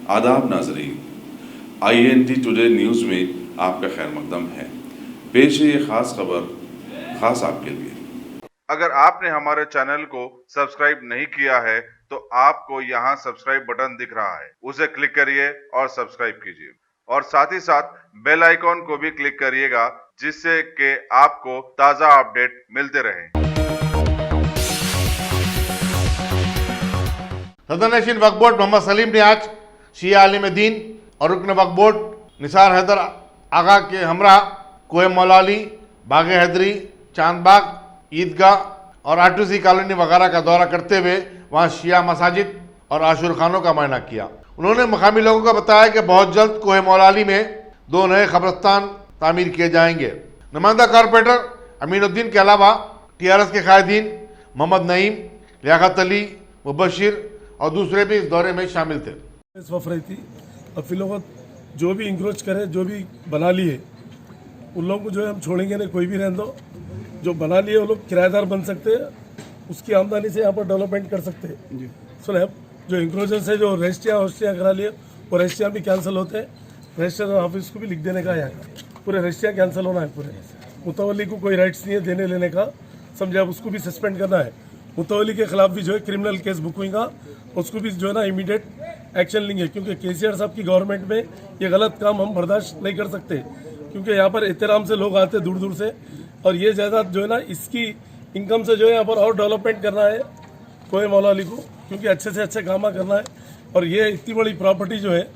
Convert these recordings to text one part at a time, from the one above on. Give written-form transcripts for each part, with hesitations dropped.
आदाब नाजरीन, INT today news में आपका खैर मकदम है। पेश है ये खास खबर खास आपके लिए। अगर आपने हमारे चैनल को सब्सक्राइब नहीं किया है तो आपको यहाँ सब्सक्राइब बटन दिख रहा है, उसे क्लिक करिए और सब्सक्राइब कीजिए और साथ ही साथ बेल आइकॉन को भी क्लिक करिएगा जिससे कि आपको ताज़ा अपडेट मिलते रहें। सदर नशीन वक्फ बोर्ड मोहम्मद सलीम ने आज शिया आलिम दीन और रुकन वक्फ बोर्ड निसार हैदर आगा के हमरा कोहे मौला अली, बागे हैदरी, चांदबाग, ईदगाह और आरटीसी कॉलोनी वगैरह का दौरा करते हुए वहाँ शिया मसाजिद और आशूर खानों का मुआयना किया। उन्होंने मकामी लोगों को बताया कि बहुत जल्द कोहे मौला अली में 2 नए कब्रिस्तान तामीर किए जाएंगे। नुमाइंदा कॉरपोरेटर अमीनुद्दीन के अलावा TRS के कायदीन मोहम्मद नईम, लियाकत अली, मुबशिर और दूसरे भी इस दौरे में शामिल थे। रही थी अब फिलहाल जो भी इंक्रोच करे, जो भी बना लिए उन लोगों को जो है हम छोड़ेंगे नहीं, कोई भी रहने दो। जो बना लिए वो लोग किराएदार बन सकते हैं, उसकी आमदनी से यहाँ पर डेवलपमेंट कर सकते हैं। सुने, जो इंक्रोचर से जो रजिस्ट्रियाँ करा लिए वो रजिस्ट्रियाँ भी कैंसिल होते हैं। रजिस्टर ऑफिस को भी लिख देने का, यहाँ पूरे रजिस्ट्रियाँ कैंसिल होना है। पूरे मुतवल्ली को कोई राइट्स नहीं है देने लेने का, समझे। अब उसको भी सस्पेंड करना है। मुतवल्ली के खिलाफ भी जो है क्रिमिनल केस बुक होगा, उसको भी जो है ना इमीडिएट एक्शन लेंगे, क्योंकि KCR साहब की गवर्नमेंट में ये गलत काम हम बर्दाश्त नहीं कर सकते, क्योंकि यहाँ पर एहतराम से लोग आते दूर दूर से, और ये जायदाद जो है ना इसकी इनकम से जो है यहाँ पर और डेवलपमेंट करना है कोहे मौला अली को, क्योंकि अच्छे से अच्छे काम करना है। और ये इतनी बड़ी प्रॉपर्टी जो है,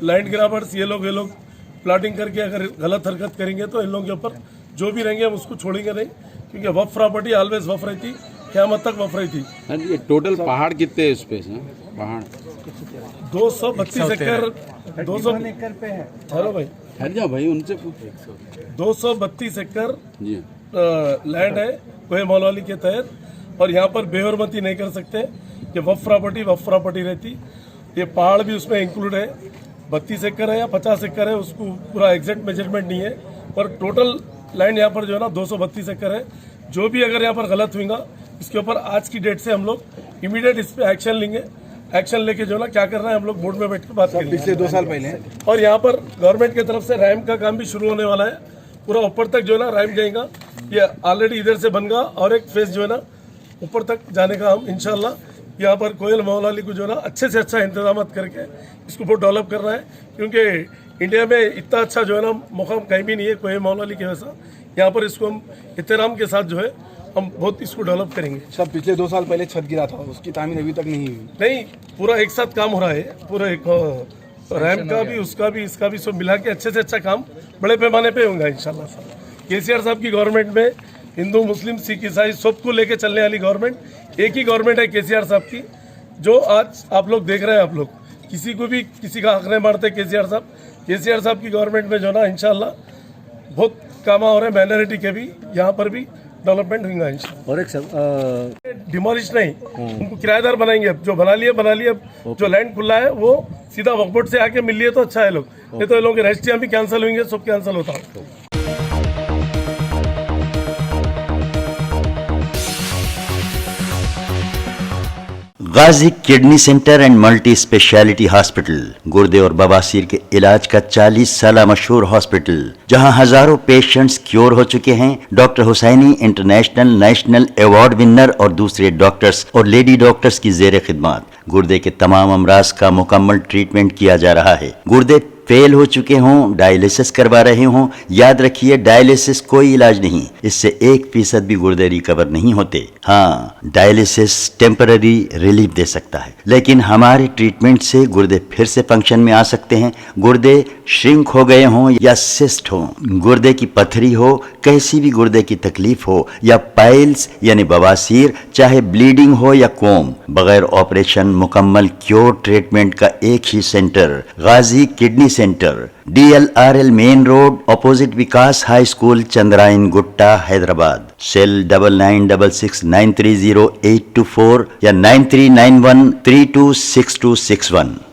लैंड ग्राबर्स ये लोग प्लाटिंग करके अगर गलत हरकत करेंगे तो इन लोगों के ऊपर जो भी रहेंगे हम उसको छोड़ेंगे नहीं, क्योंकि वफ प्रॉपर्टी ऑलवेज वफ रहती, क़यामत तक वफ रहती। ये टोटल पहाड़ कितने है इस पे? पहाड़ 232 एकड़, 200 एकड़ पे है। हेलो भाई, हट जाओ भाई, उनसे 232 एकड़ जी लैंड है कोहे मौला अली के तहत, और यहाँ पर बेहरमती नहीं कर सकते। ये वफ प्रॉपर्टी रहती। ये पहाड़ भी उसमें इंक्लूड है। 32 एकड़ है या 50 एकड़ है, उसको पूरा एग्जैक्ट मेजरमेंट नहीं है, पर टोटल लैंड यहाँ पर जो है ना 232 एकड़ है। जो भी अगर यहाँ पर गलत हुएगा इसके ऊपर आज की डेट से हम लोग इमीडिएट इस पर एक्शन लेंगे। एक्शन लेके जो ना क्या करना है हम लोग बोर्ड में बैठ कर बात करेंगे। पिछले 2 साल पहले और यहाँ पर गवर्नमेंट की तरफ से रैम का काम भी शुरू होने वाला है। पूरा ऊपर तक जो है ना रैम जाएगा, ये ऑलरेडी इधर से बन गया, और एक फेज जो है ना ऊपर तक जाने का हम इंशाल्लाह यहाँ पर कोहे मौला अली को जो है ना अच्छे से अच्छा इंतजाम करके इसको बहुत डेवलप करना है, क्योंकि इंडिया में इतना अच्छा जो है ना मुकाम कहीं भी नहीं है कोहे मौला अली के वैसा। यहाँ पर इसको हम एहतराम के साथ जो है हम बहुत इसको डेवलप करेंगे। सब पिछले 2 साल पहले छत गिरा था, उसकी तामीर अभी तक नहीं हुई। नहीं, पूरा एक साथ काम हो रहा है, पूरा एक रैम का भी, उसका भी, इसका भी, सब मिला के अच्छे से अच्छा काम बड़े पैमाने पे होगा इंशाल्लाह। KCR साहब की गवर्नमेंट में हिंदू, मुस्लिम, सिख, ईसाई सबको लेके चलने वाली गवर्नमेंट, एक ही गवर्नमेंट है KCR साहब की, जो आज आप लोग देख रहे हैं। आप लोग किसी को भी किसी का हक नहीं मारते। KCR साहब की गवर्नमेंट में जो ना इंशाल्लाह बहुत काम हो रहे हैं। माइनॉरिटी के भी यहाँ पर भी डेवलपमेंट होगा इंशाल्लाह। और एक सब डिमोलिश नहीं, उनको किराएदार बनाएंगे। जो बना लिए, जो लैंड खुला है वो सीधा वक्फ बोर्ड से आके मिल लिए तो अच्छा है लोग, नहीं तो ये लोगों के रजिस्ट्रियाँ भी कैंसिल होंगे, सब कैंसिल होता है। Ghazi kidney centre and multi speciality hospital, गुर्दे और बवासीर के इलाज का 40 साल मशहूर हॉस्पिटल, जहां हजारों पेशेंट्स क्योर हो चुके हैं। Doctor Husaini international national award winner और दूसरे डॉक्टर्स और लेडी डॉक्टर्स की जेर खिदमत गुर्दे के तमाम अमराज का मुकम्मल ट्रीटमेंट किया जा रहा है। गुर्दे फेल हो चुके हों, डायलिसिस करवा रहे हों, याद रखिए डायलिसिस कोई इलाज नहीं, इससे 1% भी गुर्दे रिकवर नहीं होते। हाँ, डायलिसिस टेम्पररी रिलीफ दे सकता है, लेकिन हमारे ट्रीटमेंट से गुर्दे फिर से फंक्शन में आ सकते हैं। गुर्दे श्रिंक हो गए हों या सिस्ट हो, गुर्दे की पथरी हो, कैसी भी गुर्दे की तकलीफ हो, या पाइल्स यानी बवासीर, चाहे ब्लीडिंग हो या कोम, बगैर ऑपरेशन मुकम्मल क्योर ट्रीटमेंट का एक ही centre, Ghazi kidney centre, DLRL main road, opposite Vikas high school, Chandrayangutta, Hyderabad. Cell 9966930824 या 9391326261।